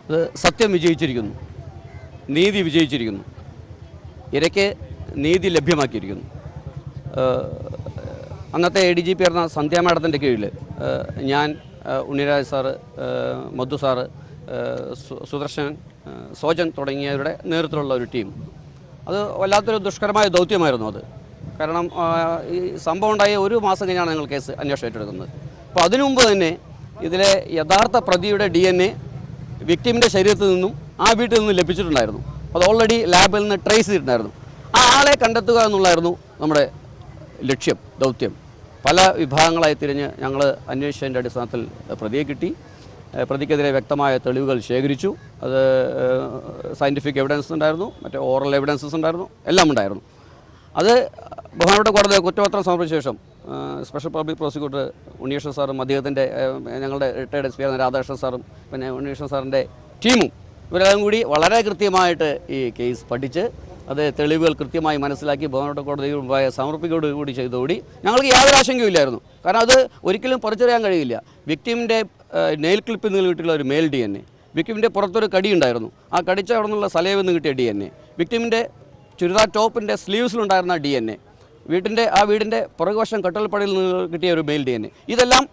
അത് സത്യം വിജയിച്ചിരിക്കുന്നു, നീതി വിജയിച്ചിരിക്കുന്നു, ഇരയ്ക്ക് നീതി ലഭ്യമാക്കിയിരിക്കുന്നു. അന്നത്തെ ADGP ആയിരുന്ന സന്ധ്യ മാഡത്തിൻ്റെ കീഴിൽ ഞാൻ, ഉണ്ണിരാജ് സാറ്, മധു സാറ്, സുദർശൻ, സോജൻ തുടങ്ങിയവരുടെ നേതൃത്വത്തിലുള്ള ഒരു ടീം, അത് വല്ലാത്തൊരു ദുഷ്കരമായ ദൗത്യമായിരുന്നു അത്. കാരണം ഈ സംഭവം ഉണ്ടായ ഒരു മാസം കഴിഞ്ഞാണ് ഞങ്ങൾ കേസ് അന്വേഷണം ഏറ്റെടുക്കുന്നത്. അപ്പോൾ അതിനു മുമ്പ് തന്നെ ഇതിലെ യഥാർത്ഥ പ്രതിയുടെ DNA വിക്ടിമിൻ്റെ ശരീരത്തിൽ നിന്നും ആ വീട്ടിൽ നിന്നും ലഭിച്ചിട്ടുണ്ടായിരുന്നു. അത് ഓൾറെഡി ലാബിൽ നിന്ന് ട്രേസ് ചെയ്തിട്ടുണ്ടായിരുന്നു. ആ ആളെ കണ്ടെത്തുക എന്നുള്ളതായിരുന്നു നമ്മുടെ ലക്ഷ്യം, ദൗത്യം. പല വിഭാഗങ്ങളായി തിരിഞ്ഞ് ഞങ്ങൾ അന്വേഷിച്ചതിൻ്റെ അടിസ്ഥാനത്തിൽ പ്രതിയെ കിട്ടി. പ്രതിക്കെതിരെ വ്യക്തമായ തെളിവുകൾ ശേഖരിച്ചു. അത് സയൻറ്റിഫിക് എവിഡൻസ് ഉണ്ടായിരുന്നു, മറ്റേ ഓറൽ എവിഡൻസസ് ഉണ്ടായിരുന്നു, എല്ലാം ഉണ്ടായിരുന്നു. അത് ബഹുമാനപ്പെട്ട കോടതി കുറ്റപത്രം സമർപ്പിച്ച ശേഷം സ്പെഷ്യൽ പബ്ലിക് പ്രോസിക്യൂട്ടർ ഉണ്ണികൃഷ്ണൻ സാറും അദ്ദേഹത്തിൻ്റെ ഞങ്ങളുടെ റിട്ടയർഡ് SP ആയിരുന്ന രാധാകൃഷ്ണൻ സാറും പിന്നെ ഉണ്ണികൃഷ്ണൻ സാറിൻ്റെ ടീമും ഇവരെല്ലാം കൂടി വളരെ കൃത്യമായിട്ട് ഈ കേസ് പഠിച്ച് അത് തെളിവുകൾ കൃത്യമായി മനസ്സിലാക്കി ബഹുമാനപ്പെട്ട കോടതി മുമ്പായ സമർപ്പിക്കുകയോടുകൂടി ചെയ്തോടി ഞങ്ങൾക്ക് യാതൊരു ആശങ്കയുമില്ലായിരുന്നു. കാരണം അത് ഒരിക്കലും പറിച്ചറിയാൻ കഴിയില്ല. വിക്ടിമിൻ്റെ നെയിൽ ക്ലിപ്പിൽ നിന്ന് കിട്ടിയുള്ള ഒരു മെയിൽ DNA, വിക്ടിമിൻ്റെ പുറത്തൊരു കടി ഉണ്ടായിരുന്നു, ആ കടിച്ച അവിടെ നിന്നുള്ള സലയിൽ നിന്ന് കിട്ടിയ DNA, വിക്ടിമിൻ്റെ ചുരിദാർ ടോപ്പിൻ്റെ സ്ലീവ്സിലുണ്ടായിരുന്ന DNA, വീടിൻ്റെ പുറകുവശം കട്ടൽപ്പടിയിൽ നിന്ന് കിട്ടിയ ഒരു മെയിൽ DNA, ഇതെല്ലാം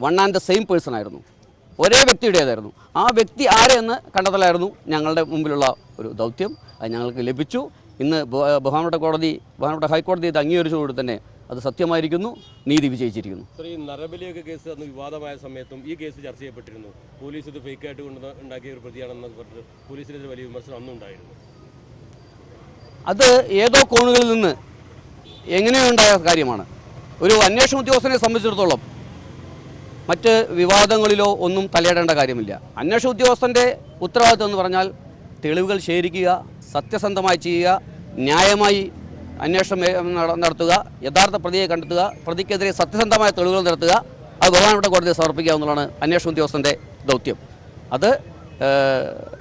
one and the same person ആയിരുന്നു, ഒരേ വ്യക്തിയുടേതായിരുന്നു. ആ വ്യക്തി ആരെന്ന് കണ്ടെത്തലായിരുന്നു ഞങ്ങളുടെ മുമ്പിലുള്ള ഒരു ദൗത്യം. അത് ഞങ്ങൾക്ക് ലഭിച്ചു. ഇന്ന് ബഹുമാനപ്പെട്ട ഹൈക്കോടതി ഇത് അംഗീകരിച്ചുകൊണ്ട് തന്നെ അത് സത്യമായിരിക്കുന്നു, നീതി വിജയിച്ചിരിക്കുന്നു. ഈ നരബലിയൊക്കെ കേസ് അന്ന് വിവാദമായ സമയത്തും ഈ കേസ് ചർച്ച ചെയ്യപ്പെട്ടിരുന്നു. പോലീസ് ഇത് ഫേക്കായിട്ട് ഉണ്ടാക്കിയ ഒരു പ്രതിയാണെന്ന് പറഞ്ഞിട്ട് പോലീസിനെതിരെ വലിയ വിമർശനം അന്നും ഉണ്ടായിരുന്നു. അത് ഏതോ കോണുകളിൽ നിന്ന് എങ്ങനെയുണ്ടായ കാര്യമാണ്. ഒരു അന്വേഷണ ഉദ്യോഗസ്ഥനെ സംബന്ധിച്ചിടത്തോളം മറ്റ് വിവാദങ്ങളിലോ ഒന്നും തലയിടേണ്ട കാര്യമില്ല. അന്വേഷണ ഉദ്യോഗസ്ഥൻ്റെ ഉത്തരവാദിത്വം എന്ന് പറഞ്ഞാൽ തെളിവുകൾ ശേഖരിക്കുക, സത്യസന്ധമായി ചെയ്യുക, ന്യായമായി അന്വേഷണം നടത്തുക, യഥാർത്ഥ പ്രതിയെ കണ്ടെത്തുക, പ്രതിക്കെതിരെ സത്യസന്ധമായ തെളിവുകൾ നടത്തുക, അത് ബഹുമാനപ്പെട്ട കോടതിയെ സമർപ്പിക്കുക എന്നുള്ളതാണ് അന്വേഷണ ഉദ്യോഗസ്ഥൻ്റെ ദൗത്യം. അത്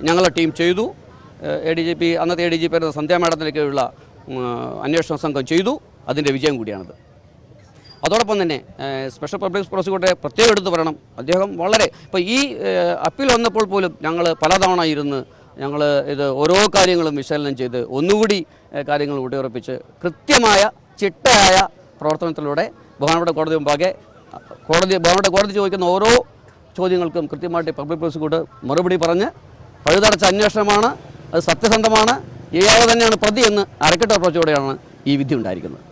ഞങ്ങളുടെ ടീം ചെയ്തു. അന്നത്തെ ADGP സന്ധ്യ മാഡത്തിലേക്കുള്ള അന്വേഷണ സംഘം ചെയ്തു. അതിൻ്റെ വിജയം കൂടിയാണത്. അതോടൊപ്പം തന്നെ സ്പെഷ്യൽ പബ്ലിക് പ്രോസിക്യൂട്ടറെ പ്രത്യേകം എടുത്ത് പറയണം. അദ്ദേഹം ഇപ്പോൾ ഈ അപ്പീൽ വന്നപ്പോൾ പോലും ഞങ്ങൾ പലതവണ ഇരുന്ന് ഞങ്ങൾ ഇത് ഓരോ കാര്യങ്ങളും വിശകലനം ചെയ്ത് ഒന്നുകൂടി കാര്യങ്ങൾ ഊട്ടിയുറപ്പിച്ച് കൃത്യമായ ചിട്ടയായ പ്രവർത്തനത്തിലൂടെ ബഹുമാനപ്പെട്ട കോടതി മുമ്പാകെ ബഹുമാനപ്പെട്ട കോടതി ചോദിക്കുന്ന ഓരോ ചോദ്യങ്ങൾക്കും കൃത്യമായിട്ട് പബ്ലിക് പ്രോസിക്യൂട്ടർ മറുപടി പറഞ്ഞ് പഴുതടച്ച അന്വേഷണമാണ്, അത് സത്യസന്ധമാണ്, ഇയാൾ തന്നെയാണ് പ്രതി എന്ന് അരക്കെട്ട് ഉറപ്പിച്ചോടെയാണ് ഈ വിധി ഉണ്ടായിരിക്കുന്നത്.